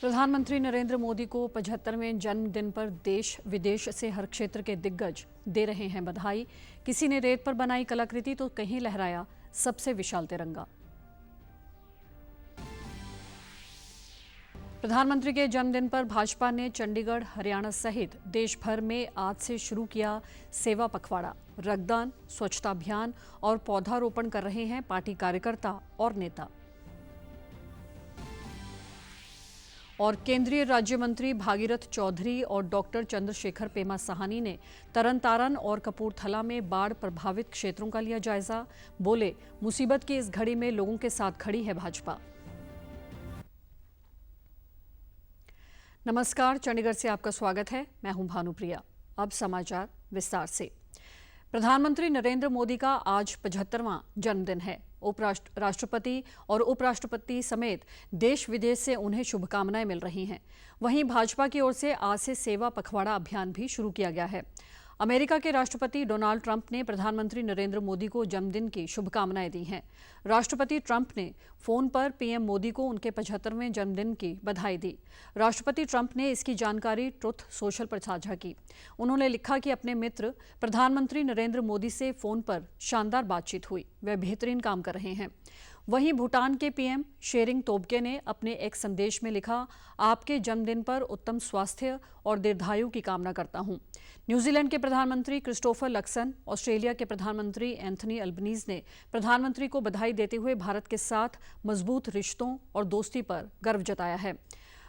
प्रधानमंत्री नरेंद्र मोदी को 75वें जन्मदिन पर देश विदेश से हर क्षेत्र के दिग्गज दे रहे हैं बधाई। किसी ने रेत पर बनाई कलाकृति तो कहीं लहराया सबसे विशाल तिरंगा। प्रधानमंत्री के जन्मदिन पर भाजपा ने चंडीगढ़, हरियाणा सहित देश भर में आज से शुरू किया सेवा पखवाड़ा। रक्तदान, स्वच्छता अभियान और पौधारोपण कर रहे हैं पार्टी कार्यकर्ता और नेता। और केंद्रीय राज्य मंत्री भागीरथ चौधरी और डॉक्टर चंद्रशेखर पेमा साहनी ने तरनतारन और कपूरथला में बाढ़ प्रभावित क्षेत्रों का लिया जायजा। बोले, मुसीबत की इस घड़ी में लोगों के साथ खड़ी है भाजपा। नमस्कार, चंडीगढ़ से आपका स्वागत है। मैं हूं भानुप्रिया। अब समाचार विस्तार से। प्रधानमंत्री नरेंद्र मोदी का आज 75वां जन्मदिन है। राष्ट्रपति और उपराष्ट्रपति समेत देश विदेश से उन्हें शुभकामनाएं मिल रही हैं। वहीं भाजपा की ओर से आज से सेवा पखवाड़ा अभियान भी शुरू किया गया है। अमेरिका के राष्ट्रपति डोनाल्ड ट्रंप ने प्रधानमंत्री नरेंद्र मोदी को जन्मदिन की शुभकामनाएं दी हैं। राष्ट्रपति ट्रंप ने फोन पर पीएम मोदी को उनके 75वें जन्मदिन की बधाई दी। राष्ट्रपति ट्रंप ने इसकी जानकारी ट्रुथ सोशल पर साझा की। उन्होंने लिखा कि अपने मित्र प्रधानमंत्री नरेंद्र मोदी से फोन पर शानदार बातचीत हुई, वे बेहतरीन काम कर रहे हैं। वहीं भूटान के पीएम शेरिंग तोब्गे ने अपने एक संदेश में लिखा, आपके जन्मदिन पर उत्तम स्वास्थ्य और दीर्घायु की कामना करता हूं। न्यूजीलैंड के प्रधानमंत्री क्रिस्टोफर लक्सन, ऑस्ट्रेलिया के प्रधानमंत्री एंथनी अल्बनीज ने प्रधानमंत्री को बधाई देते हुए भारत के साथ मजबूत रिश्तों और दोस्ती पर गर्व जताया है।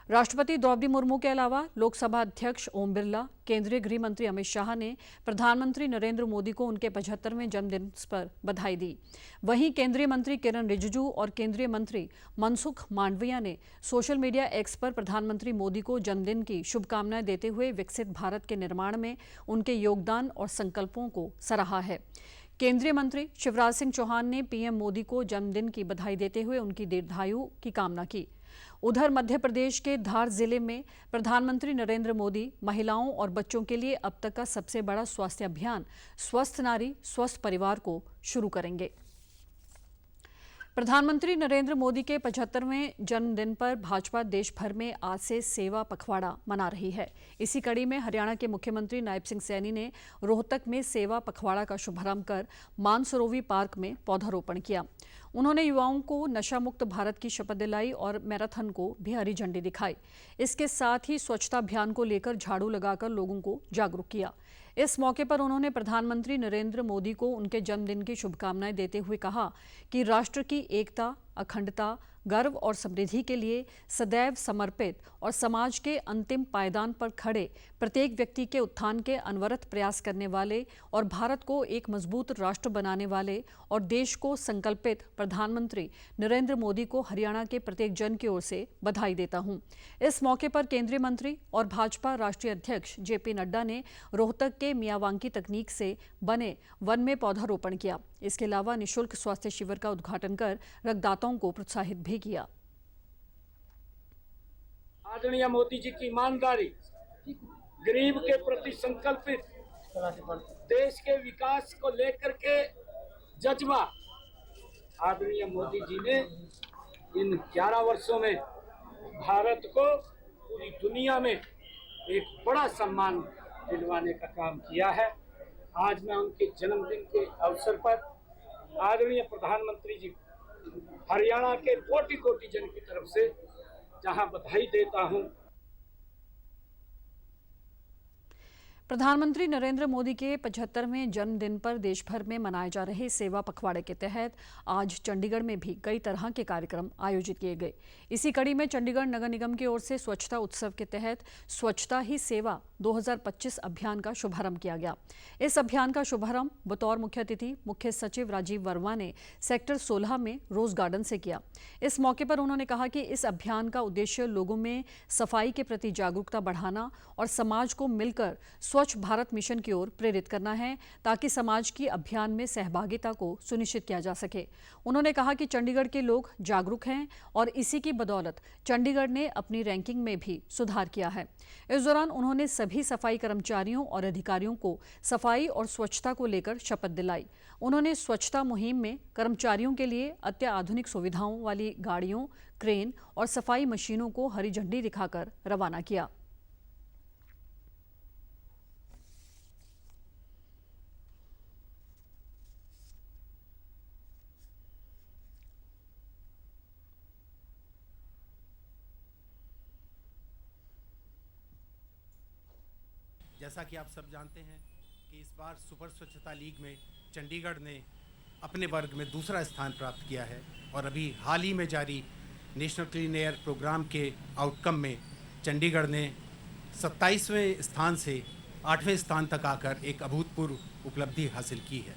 राष्ट्रपति द्रौपदी मुर्मू के अलावा लोकसभा अध्यक्ष ओम बिरला, केंद्रीय गृह मंत्री अमित शाह ने प्रधानमंत्री नरेंद्र मोदी को उनके 75वें जन्मदिन पर बधाई दी। वहीं केंद्रीय मंत्री किरण रिजिजू और केंद्रीय मंत्री मनसुख मांडविया ने सोशल मीडिया एक्स पर प्रधानमंत्री मोदी को जन्मदिन की शुभकामनाएं देते हुए विकसित भारत के निर्माण में उनके योगदान और संकल्पों को सराहा है। केंद्रीय मंत्री शिवराज सिंह चौहान ने पीएम मोदी को जन्मदिन की बधाई देते हुए उनकी दीर्घायु की कामना की। उधर मध्य प्रदेश के धार जिले में प्रधानमंत्री नरेंद्र मोदी महिलाओं और बच्चों के लिए अब तक का सबसे बड़ा स्वास्थ्य अभियान स्वस्थ नारी स्वस्थ परिवार को शुरू करेंगे। प्रधानमंत्री नरेंद्र मोदी के 75वें जन्मदिन पर भाजपा देश भर में आज से सेवा पखवाड़ा मना रही है। इसी कड़ी में हरियाणा के मुख्यमंत्री नायब सिंह सैनी ने रोहतक में सेवा पखवाड़ा का शुभारंभ कर मानसरोवर पार्क में पौधारोपण किया। उन्होंने युवाओं को नशा मुक्त भारत की शपथ दिलाई और मैराथन को भी हरी झंडी दिखाई। इसके साथ ही स्वच्छता अभियान को लेकर झाड़ू लगाकर लोगों को जागरूक किया। इस मौके पर उन्होंने प्रधानमंत्री नरेंद्र मोदी को उनके जन्मदिन की शुभकामनाएं देते हुए कहा कि राष्ट्र की एकता, अखंडता, गर्व और समृद्धि के लिए सदैव समर्पित और समाज के अंतिम पायदान पर खड़े प्रत्येक व्यक्ति के उत्थान के अनवरत प्रयास करने वाले और भारत को एक मजबूत राष्ट्र बनाने वाले और देश को संकल्पित प्रधानमंत्री नरेंद्र मोदी को हरियाणा के प्रत्येक जन की ओर से बधाई देता हूं। इस मौके पर केंद्रीय मंत्री और भाजपा राष्ट्रीय अध्यक्ष जेपी नड्डा ने रोहतक के मियावांकी तकनीक से बने वन में पौधारोपण किया। इसके अलावा निःशुल्क स्वास्थ्य शिविर का उद्घाटन कर रक्तदाताओं को प्रोत्साहित भी किया। आदरणीय मोदी जी की ईमानदारी, गरीब के प्रति संकल्पित, देश के विकास को लेकर के जज्बा, आदरणीय मोदी जी ने इन 11 वर्षों में भारत को पूरी दुनिया में एक बड़ा सम्मान दिलवाने का काम किया है। आज मैं उनके जन्मदिन के अवसर पर आदरणीय प्रधानमंत्री जी हरियाणा के कोटि कोटि जन की तरफ से जहां बधाई देता हूं। प्रधानमंत्री नरेंद्र मोदी के 75वें जन्मदिन पर देश भर में मनाए जा रहे सेवा पखवाड़े के तहत आज चंडीगढ़ में भी कई तरह के कार्यक्रम आयोजित किए गए। इसी कड़ी में चंडीगढ़ नगर निगम की ओर से स्वच्छता उत्सव के तहत स्वच्छता ही सेवा 2025 अभियान का शुभारंभ किया गया। इस अभियान का शुभारंभ बतौर मुख्य अतिथि मुख्य सचिव राजीव वर्मा ने सेक्टर 16 में रोज गार्डन से किया। इस मौके पर उन्होंने कहा कि इस अभियान का उद्देश्य लोगों में सफाई के प्रति जागरूकता बढ़ाना और समाज को मिलकर स्वच्छ भारत मिशन की ओर प्रेरित करना है ताकि समाज की अभियान में सहभागिता को सुनिश्चित किया जा सके। उन्होंने कहा कि चंडीगढ़ के लोग जागरूक हैं और इसी की बदौलत चंडीगढ़ ने अपनी रैंकिंग में भी सुधार किया है। इस दौरान उन्होंने सभी सफाई कर्मचारियों और अधिकारियों को सफाई और स्वच्छता को लेकर शपथ दिलाई। उन्होंने स्वच्छता मुहिम में कर्मचारियों के लिए अत्याधुनिक सुविधाओं वाली गाड़ियों, क्रेन और सफाई मशीनों को हरी झंडी दिखाकर रवाना किया। जैसा कि आप सब जानते हैं कि इस बार सुपर स्वच्छता लीग में चंडीगढ़ ने अपने वर्ग में दूसरा स्थान प्राप्त किया है और अभी हाल ही में जारी नेशनल क्लीन एयर प्रोग्राम के आउटकम में चंडीगढ़ ने 27वें स्थान से 8वें स्थान तक आकर एक अभूतपूर्व उपलब्धि हासिल की है।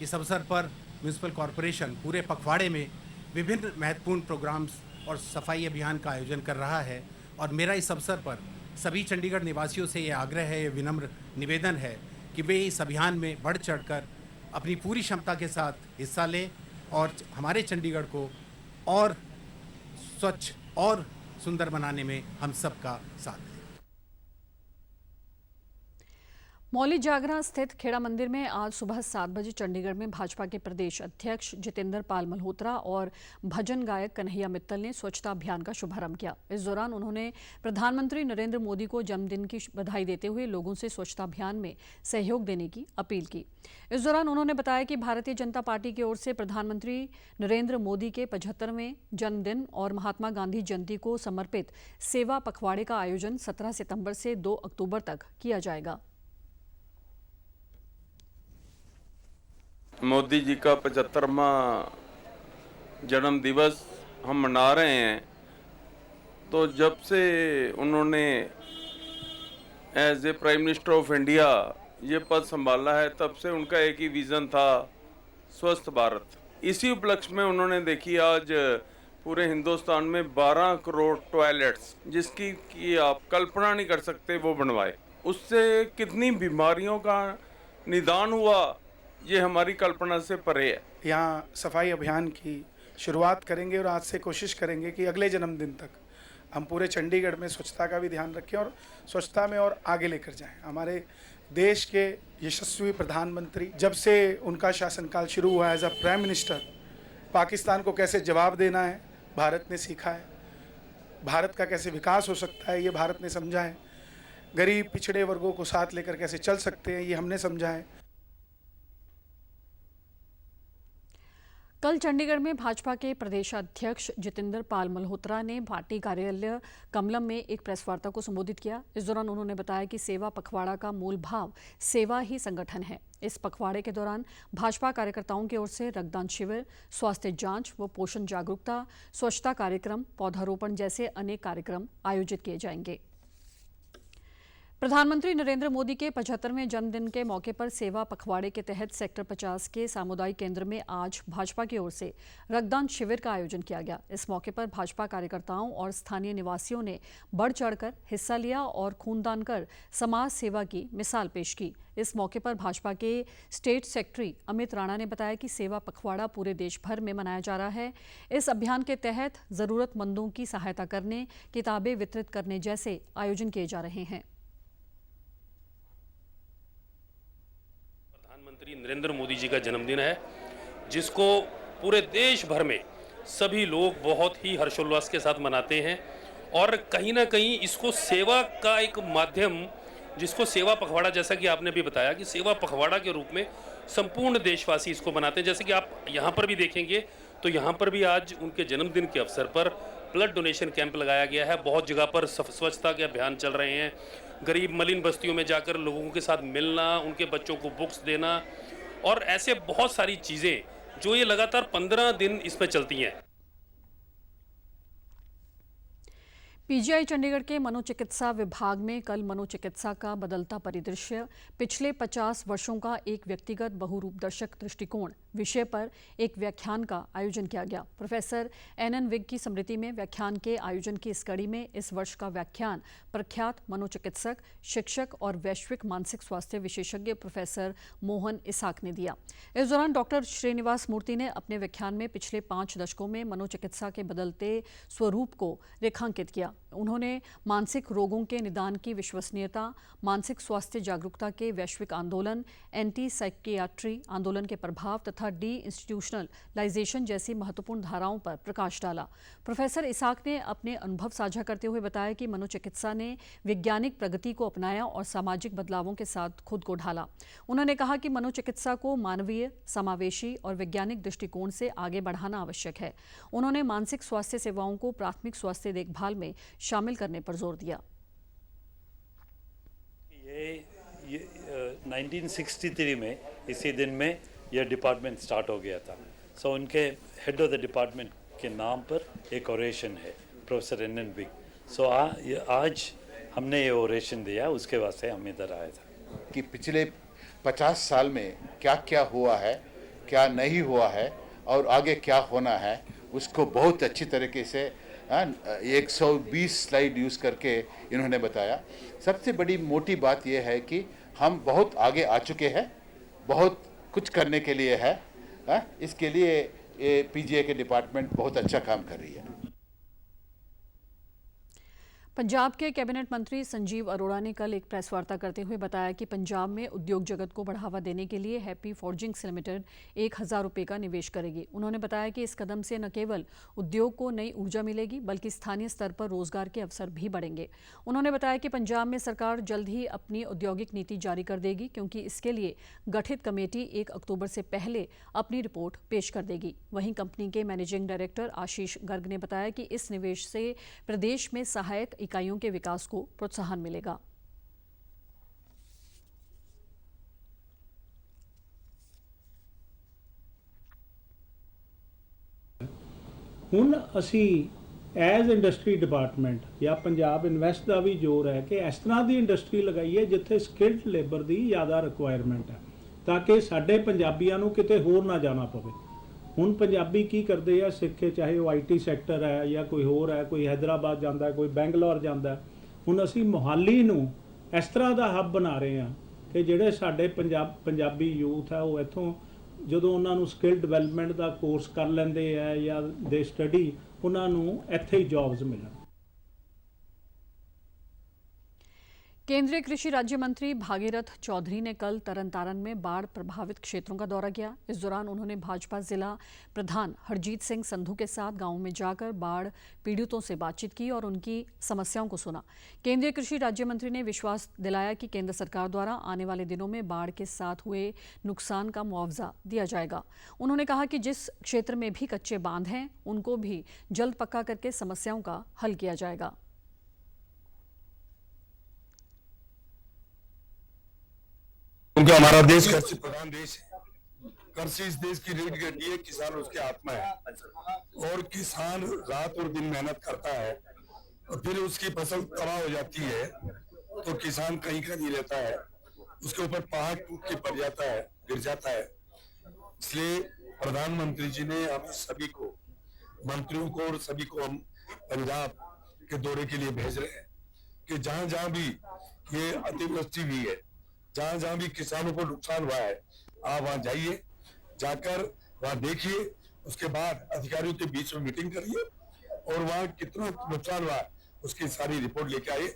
इस अवसर पर म्यूनिसिपल कॉरपोरेशन पूरे पखवाड़े में विभिन्न महत्वपूर्ण प्रोग्राम्स और सफाई अभियान का आयोजन कर रहा है और मेरा इस अवसर पर सभी चंडीगढ़ निवासियों से ये आग्रह है, ये विनम्र निवेदन है कि वे इस अभियान में बढ़ चढ़कर अपनी पूरी क्षमता के साथ हिस्सा लें और हमारे चंडीगढ़ को और स्वच्छ और सुंदर बनाने में हम सबका साथ दें। मौली जागरा स्थित खेड़ा मंदिर में आज सुबह 7 बजे चंडीगढ़ में भाजपा के प्रदेश अध्यक्ष जितेंद्र पाल मल्होत्रा और भजन गायक कन्हैया मित्तल ने स्वच्छता अभियान का शुभारंभ किया। इस दौरान उन्होंने प्रधानमंत्री नरेंद्र मोदी को जन्मदिन की बधाई देते हुए लोगों से स्वच्छता अभियान में सहयोग देने की अपील की। इस दौरान उन्होंने बताया कि भारतीय जनता पार्टी की ओर से प्रधानमंत्री नरेंद्र मोदी के 75वें जन्मदिन और महात्मा गांधी जयंती को समर्पित सेवा पखवाड़े का आयोजन 17 सितंबर से 2 अक्टूबर तक किया जाएगा। मोदी जी का 75वां जन्म दिवस हम मना रहे हैं। तो जब से उन्होंने as a prime minister of India ये पद संभाला है तब से उनका एक ही विज़न था, स्वस्थ भारत। इसी उपलक्ष्य में उन्होंने देखी आज पूरे हिंदुस्तान में 12 करोड़ टॉयलेट्स, जिसकी कि आप कल्पना नहीं कर सकते, वो बनवाए। उससे कितनी बीमारियों का निदान हुआ ये हमारी कल्पना से परे है। यहाँ सफाई अभियान की शुरुआत करेंगे और आज से कोशिश करेंगे कि अगले जन्मदिन तक हम पूरे चंडीगढ़ में स्वच्छता का भी ध्यान रखें और स्वच्छता में और आगे लेकर जाएं। हमारे देश के यशस्वी प्रधानमंत्री जब से उनका शासनकाल शुरू हुआ as a prime minister, Pakistan को कैसे जवाब देना है भारत ने सीखा है, भारत का कैसे विकास हो सकता है ये भारत ने समझा है, गरीब पिछड़े वर्गों को साथ लेकर कैसे चल सकते हैं ये हमने समझा है। कल चंडीगढ़ में भाजपा के प्रदेशाध्यक्ष जितेंद्र पाल मल्होत्रा ने पार्टी कार्यालय कमलम में एक प्रेस वार्ता को संबोधित किया। इस दौरान उन्होंने बताया कि सेवा पखवाड़ा का मूल भाव सेवा ही संगठन है। इस पखवाड़े के दौरान भाजपा कार्यकर्ताओं की ओर से रक्तदान शिविर, स्वास्थ्य जांच व पोषण जागरूकता, स्वच्छता कार्यक्रम, पौधारोपण जैसे अनेक कार्यक्रम आयोजित किए जाएंगे। प्रधानमंत्री नरेंद्र मोदी के 75वें जन्मदिन के मौके पर सेवा पखवाड़े के तहत सेक्टर 50 के सामुदायिक केंद्र में आज भाजपा की ओर से रक्तदान शिविर का आयोजन किया गया। इस मौके पर भाजपा कार्यकर्ताओं और स्थानीय निवासियों ने बढ़ चढ़कर हिस्सा लिया और खूनदान कर समाज सेवा की मिसाल पेश की। इस मौके पर भाजपा के स्टेट सेक्रेटरी अमित राणा ने बताया कि सेवा पखवाड़ा पूरे देश भर में मनाया जा रहा है। इस अभियान के तहत जरूरतमंदों की सहायता करने, किताबें वितरित करने जैसे आयोजन किए जा रहे हैं। प्रधानमंत्री नरेंद्र मोदी जी का जन्मदिन है, जिसको पूरे देश भर में सभी लोग बहुत ही हर्षोल्लास के साथ मनाते हैं और कहीं ना कहीं इसको सेवा का एक माध्यम, जिसको सेवा पखवाड़ा, जैसा कि आपने भी बताया कि सेवा पखवाड़ा के रूप में संपूर्ण देशवासी इसको मनाते हैं। जैसे कि आप यहाँ पर भी देखेंगे तो यहाँ पर भी आज उनके जन्मदिन के अवसर पर ब्लड डोनेशन कैंप लगाया गया है। बहुत जगह पर स्वच्छता के अभियान चल रहे हैं। गरीब मलिन बस्तियों में जाकर लोगों के साथ मिलना, उनके बच्चों को बुक्स देना और ऐसे बहुत सारी चीज़ें जो ये लगातार 15 दिन इसमें चलती हैं। पीजीआई चंडीगढ़ के मनोचिकित्सा विभाग में कल मनोचिकित्सा का बदलता परिदृश्य, पिछले 50 वर्षों का एक व्यक्तिगत बहुरूपदर्शक दृष्टिकोण विषय पर एक व्याख्यान का आयोजन किया गया। प्रोफेसर NN विग की स्मृति में व्याख्यान के आयोजन की इस कड़ी में इस वर्ष का व्याख्यान प्रख्यात मनोचिकित्सक, शिक्षक और वैश्विक मानसिक स्वास्थ्य विशेषज्ञ प्रोफेसर मोहन इसाक ने दिया। इस दौरान डॉक्टर श्रीनिवास मूर्ति ने अपने व्याख्यान में पिछले 5 दशकों में मनोचिकित्सा के बदलते स्वरूप को रेखांकित किया। उन्होंने मानसिक रोगों के निदान की विश्वसनीयता, मानसिक स्वास्थ्य जागरूकता के वैश्विक आंदोलन, एंटी साइकियाट्री आंदोलन के प्रभाव तथा डी इंस्टीट्यूशनलाइजेशन जैसी महत्वपूर्ण धाराओं पर प्रकाश डाला। प्रोफेसर इसाक ने अपने अनुभव साझा करते हुए बताया कि मनोचिकित्सा ने वैज्ञानिक प्रगति को अपनाया और सामाजिक बदलावों के साथ खुद को ढाला। उन्होंने कहा कि मनोचिकित्सा को मानवीय, समावेशी और वैज्ञानिक दृष्टिकोण से आगे बढ़ाना आवश्यक है। उन्होंने मानसिक स्वास्थ्य सेवाओं को प्राथमिक स्वास्थ्य देखभाल में शामिल करने पर जोर दिया। ये 1963 में इसी दिन में यह डिपार्टमेंट स्टार्ट हो गया था। सो उनके हेड ऑफ द डिपार्टमेंट के नाम पर एक ओरेशन है, प्रोफेसर NN विग। सो आज हमने ये ओरेशन दिया, उसके वास्ते हम इधर आए थे कि पिछले 50 साल में क्या क्या हुआ है, क्या नहीं हुआ है और आगे क्या होना है, उसको बहुत अच्छी तरीके से 120 स्लाइड यूज़ करके इन्होंने बताया। सबसे बड़ी मोटी बात यह है कि हम बहुत आगे आ चुके हैं, बहुत कुछ करने के लिए है। इसके लिए PGI के डिपार्टमेंट बहुत अच्छा काम कर रही है। पंजाब के कैबिनेट मंत्री संजीव अरोड़ा ने कल एक प्रेस वार्ता करते हुए बताया कि पंजाब में उद्योग जगत को बढ़ावा देने के लिए हैप्पी फोर्जिंग्स लिमिटेड 1000 रुपये का निवेश करेगी। उन्होंने बताया कि इस कदम से न केवल उद्योग को नई ऊर्जा मिलेगी बल्कि स्थानीय स्तर पर रोजगार के अवसर भी बढ़ेंगे। उन्होंने बताया कि पंजाब में सरकार जल्द ही अपनी औद्योगिक नीति जारी कर देगी, क्योंकि इसके लिए गठित कमेटी 1 अक्टूबर से पहले अपनी रिपोर्ट पेश कर देगी। वहीं कंपनी के मैनेजिंग डायरेक्टर आशीष गर्ग ने बताया कि इस निवेश से प्रदेश में सहायक इकाइयों के विकास को प्रोत्साहन मिलेगा। ਹੁਣ ਅਸੀਂ ਐਜ਼ ਇੰਡਸਟਰੀ ਡਿਪਾਰਟਮੈਂਟ ਜਾਂ ਪੰਜਾਬ ਇਨਵੈਸਟ ਦਾ ਵੀ ਜ਼ੋਰ ਹੈ ਕਿ ਇਸ ਤਰ੍ਹਾਂ ਦੀ ਇੰਡਸਟਰੀ ਲਗਾਈਏ ਜਿੱਥੇ ਸਕਿਲਡ ਲੇਬਰ ਦੀ ਜ਼ਿਆਦਾ ਰਿਕੁਆਇਰਮੈਂਟ ਹੈ, ਤਾਂ ਕਿ ਸਾਡੇ ਪੰਜਾਬੀਆਂ ਨੂੰ ਕਿਤੇ ਹੋਰ ਨਾ ਜਾਣਾ ਪਵੇ। ਹੁਣ ਪੰਜਾਬੀ ਕੀ ਕਰਦੇ ਆ, ਸਿੱਖੇ ਚਾਹੇ ਉਹ IT ਸੈਕਟਰ ਹੈ ਜਾਂ ਕੋਈ ਹੋਰ ਹੈ, ਕੋਈ ਹੈਦਰਾਬਾਦ ਜਾਂਦਾ, ਕੋਈ ਬੈਂਗਲੌਰ ਜਾਂਦਾ। ਹੁਣ ਅਸੀਂ ਮੁਹਾਲੀ ਨੂੰ ਇਸ ਤਰ੍ਹਾਂ ਦਾ ਹੱਬ ਬਣਾ ਰਹੇ ਹਾਂ ਕਿ ਜਿਹੜੇ ਸਾਡੇ ਪੰਜਾਬੀ ਯੂਥ ਹੈ ਉਹ ਇੱਥੋਂ ਜਦੋਂ ਉਹਨਾਂ ਨੂੰ ਸਕਿੱਲ ਡਿਵੈਲਪਮੈਂਟ ਦਾ ਕੋਰਸ ਕਰ ਲੈਂਦੇ ਆ ਜਾਂ ਦੇ ਸਟੱਡੀ, ਉਹਨਾਂ ਨੂੰ ਇੱਥੇ ਹੀ ਜੌਬਸ ਮਿਲਣ। केंद्रीय कृषि राज्य मंत्री भागीरथ चौधरी ने कल तरनतारन में बाढ़ प्रभावित क्षेत्रों का दौरा किया। इस दौरान उन्होंने भाजपा जिला प्रधान हरजीत सिंह संधू के साथ गांवों में जाकर बाढ़ पीड़ितों से बातचीत की और उनकी समस्याओं को सुना। केंद्रीय कृषि राज्य मंत्री ने विश्वास दिलाया कि केंद्र सरकार द्वारा आने वाले दिनों में बाढ़ के साथ हुए नुकसान का मुआवजा दिया जाएगा। उन्होंने कहा कि जिस क्षेत्र में भी कच्चे बांध हैं उनको भी जल्द पक्का करके समस्याओं का हल किया जाएगा। क्योंकि हमारा देश कृषि प्रधान देश है, कृषि इस देश की रीढ़ की हड्डी है, किसान उसकी आत्मा है और किसान रात और दिन मेहनत करता है और फिर उसकी फसल तबाह हो जाती है तो किसान कहीं का नहीं रहता है, उसके ऊपर पहाड़ टूट के पड़ जाता है, गिर जाता है। इसलिए प्रधानमंत्री जी ने हम सभी को, मंत्रियों को और सभी को हम पंजाब के दौरे के लिए भेज रहे हैं कि जहां जहां भी ये अतिवृष्टि हुई है, जहां जहां भी किसानों को नुकसान हुआ है, आप वहां जाइए, जाकर वहां देखिए, उसके बाद अधिकारियों के बीच में मीटिंग करिए और वहां कितना नुकसान हुआ है उसकी सारी रिपोर्ट लेके आइए।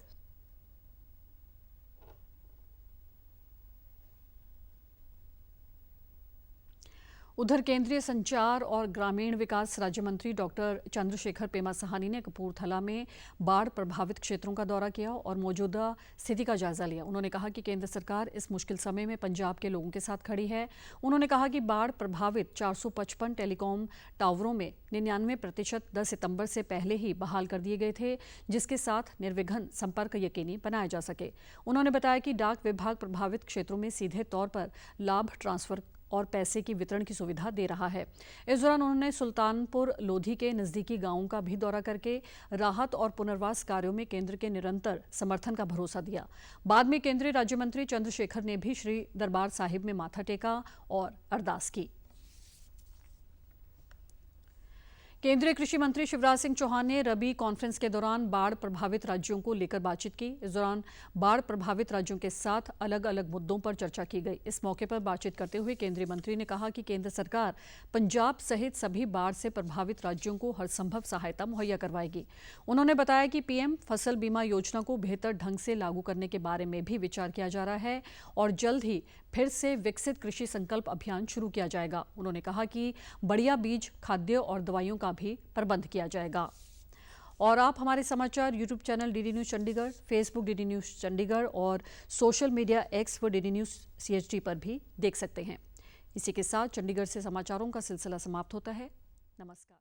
उधर केंद्रीय संचार और ग्रामीण विकास राज्य मंत्री डॉक्टर चंद्रशेखर पेमा सहानी ने कपूरथला में बाढ़ प्रभावित क्षेत्रों का दौरा किया और मौजूदा स्थिति का जायजा लिया। उन्होंने कहा कि केंद्र सरकार इस मुश्किल समय में पंजाब के लोगों के साथ खड़ी है। उन्होंने कहा कि बाढ़ प्रभावित 455 टेलीकॉम टावरों में 99% 10 सितंबर से पहले ही बहाल कर दिए गए थे, जिसके साथ निर्विघ्न संपर्क यकीनी बनाया जा सके। उन्होंने बताया कि डाक विभाग प्रभावित क्षेत्रों में सीधे तौर पर लाभ ट्रांसफर और पैसे की वितरण की सुविधा दे रहा है। इस दौरान उन्होंने सुल्तानपुर लोधी के नजदीकी गांवों का भी दौरा करके राहत और पुनर्वास कार्यों में केंद्र के निरंतर समर्थन का भरोसा दिया। बाद में केंद्रीय राज्य मंत्री चंद्रशेखर ने भी श्री दरबार साहिब में माथा टेका और अरदास की। केंद्रीय कृषि मंत्री शिवराज सिंह चौहान ने रबी कॉन्फ्रेंस के दौरान बाढ़ प्रभावित राज्यों को लेकर बातचीत की। इस दौरान बाढ़ प्रभावित राज्यों के साथ अलग अलग मुद्दों पर चर्चा की गई। इस मौके पर बातचीत करते हुए केंद्रीय मंत्री ने कहा कि केंद्र सरकार पंजाब सहित सभी बाढ़ से प्रभावित राज्यों को हर संभव सहायता मुहैया करवाएगी। उन्होंने बताया कि पीएम फसल बीमा योजना को बेहतर ढंग से लागू करने के बारे में भी विचार किया जा रहा है और जल्द ही फिर से विकसित कृषि संकल्प अभियान शुरू किया जाएगा। उन्होंने कहा कि बढ़िया बीज, खाद्य और दवाइयों का भी प्रबंध किया जाएगा। और आप हमारे समाचार YouTube channel DD news Chandigarh, Facebook DD news Chandigarh और सोशल मीडिया एक्स व डीडी न्यूज़ CHD पर भी देख सकते हैं। इसी के साथ चंडीगढ़ से समाचारों का सिलसिला समाप्त होता है। नमस्कार।